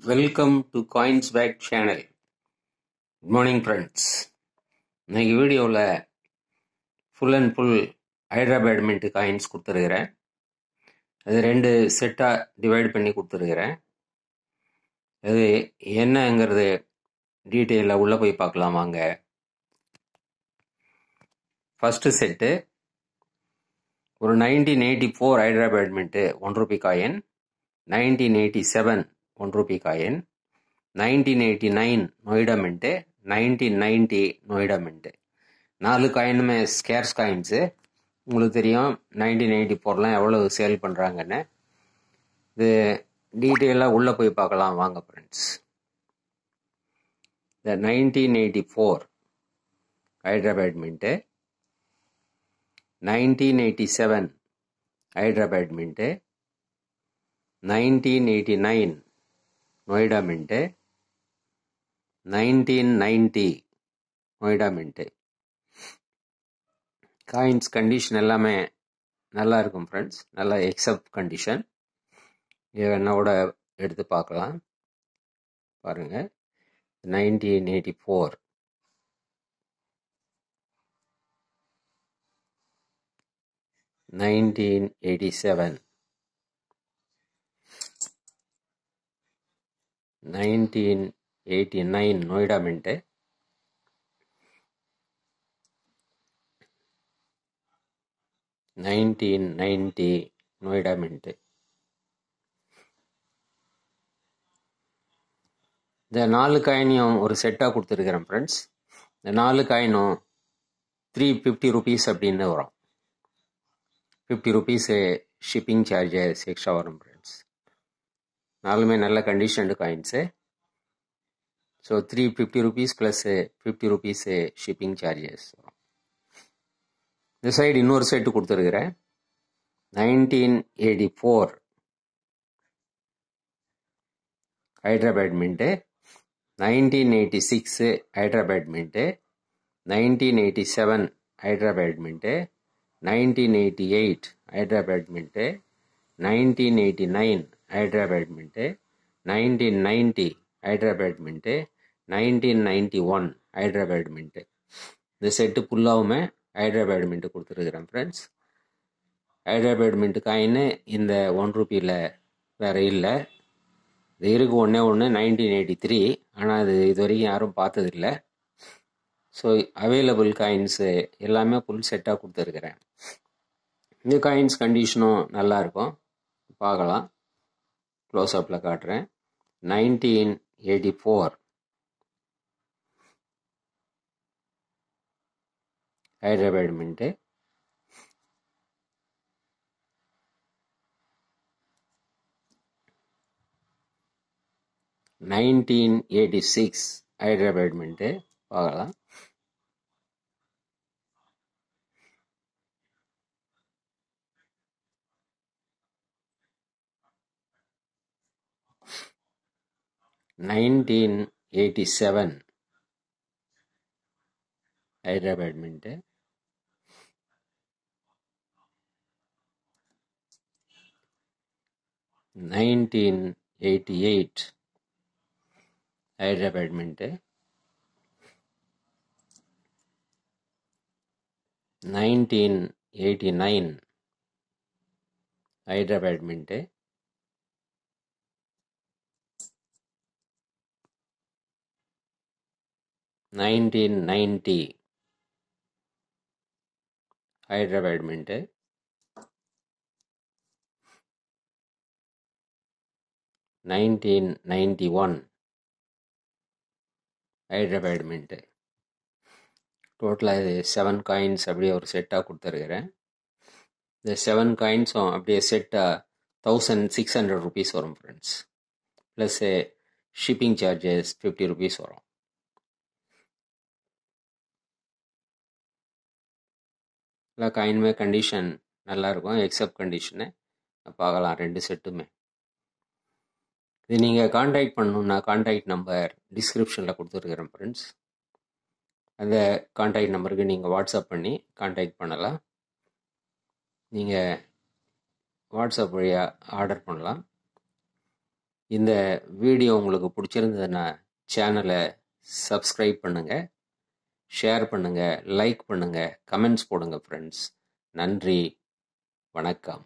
Welcome to Coinsback channel. Good morning friends. இன்னைக்கு வீடியோவில் full and full Hyderabad mint coins கொடுத்துருக்கிறேன். அது 2 செட்டாக டிவைட் பண்ணி கொடுத்துருக்கிறேன். அது என்னங்கிறது டீட்டெயிலாக உள்ளே போய் பார்க்கலாம் வாங்க. ஃபஸ்ட்டு செட்டு ஒரு 1984 Hyderabad mint 1 rupee coin, 1987 1 rupee coin, 1989 Noida mint, 1990 Noida mint. 4 காயினுமே ஸ்கேர்ஸ் காயின்ஸு. உங்களுக்கு தெரியும் 1984 எவ்வளவு சேல் பண்ணுறாங்கன்னு. இது டீட்டெயிலாக உள்ளே போய் பார்க்கலாம் வாங்க ஃப்ரெண்ட்ஸ். இந்த 1984 Hyderabad mint, 1987 Hyderabad mint, 1989 Noida mint, 1990 Noida mint. Coins condition எல்லாமே நல்லா இருக்கும் ஃப்ரெண்ட்ஸ். நல்லா எக்ஸப்ட் கண்டிஷன். இது என்னோட எடுத்து பார்க்கலாம் பாருங்கள். 1984, 1987, 1989 நொய்டா மின்ட்டு, 1990 நொய்டா மின்ட்டு. இந்த 4 காயினையும் ஒரு செட்டாக கொடுத்துருக்கிறேன் ஃப்ரெண்ட்ஸ். இந்த 4 காயினும் 350 rupees அப்படின்னு வரும். 50 rupees ஷிப்பிங் சார்ஜஸ் எக்ஸ்ட்ரா வரும் ஃப்ரெண்ட்ஸ். 4மே நல்ல conditioned coins. So 350 rupees plus 50 rupees shipping charges வரும். இந்த சைடு இன்னொரு செட்டு கொடுத்துருக்குறேன். 1984 Hyderabad mint, 1986 Hyderabad mint, 1987 Hyderabad mint, 1988 Hyderabad mint, 1989 Hyderabad mint, 1990 Hyderabad mint, 1991 Hyderabad mint. இந்த செட்டு ஃபுல்லாகவுமே ஹைட்ரா பேட்மிண்ட்டு கொடுத்துருக்குறேன் ஃப்ரெண்ட்ஸ். ஹைட்ரா பேட்மிண்ட்டு காயின்னு இந்த 1 ரூபியில் வேறு இல்லை. இது இருக்கு ஒன்றே 1983. ஆனால் அது இது வரைக்கும் யாரும் பார்த்ததில்ல. ஸோ அவைலபிள் காயின்ஸு எல்லாமே ஃபுல் செட்டாக கொடுத்துருக்குறேன். இந்த காயின்ஸ் கண்டிஷனும் நல்லாயிருக்கும், பார்க்கலாம். க்ளோஸ்அப்பில் காட்டுறேன். 1984 ஹைட்ரா பேட்மிண்ட்டு, 1986 ஹைட்ரா பேட்மிண்ட்டு பார்க்கலாம். 1987 Hyderabad mint, 1988 Hyderabad mint, 1989 Hyderabad mint, 1990 Hyderabad mint, 1991 Hyderabad mint. டோட்டலாக இது 7 காயின்ஸ் அப்படியே ஒரு செட்டாக கொடுத்துருக்குறேன். இந்த 7 காயின்ஸும் அப்படியே செட்டாக 1600 rupees வரும் friends. Plus shipping charges 50 rupees வரும். எல்லா காயினுமே கண்டிஷன் நல்லாயிருக்கும், எக்ஸப்ட் கண்டிஷனு பார்க்கலாம் 2 செட்டுமே. இது நீங்கள் கான்டாக்ட் பண்ணணுன்னா கான்டாக்ட் நம்பர் டிஸ்கிரிப்ஷனில் கொடுத்துருக்குறேன் ஃப்ரெண்ட்ஸ். அந்த கான்டாக்ட் நம்பருக்கு நீங்கள் வாட்ஸ்அப் பண்ணி கான்டாக்ட் பண்ணலாம். நீங்கள் வாட்ஸ்அப் வழியாக ஆர்டர் பண்ணலாம். இந்த வீடியோ உங்களுக்கு பிடிச்சிருந்ததுன்னா சேனலை சப்ஸ்கிரைப் பண்ணுங்கள், ஷேர் பண்ணுங்கள், லைக் பண்ணுங்கள், கமெண்ட்ஸ் போடுங்க ஃப்ரெண்ட்ஸ். நன்றி, வணக்கம்.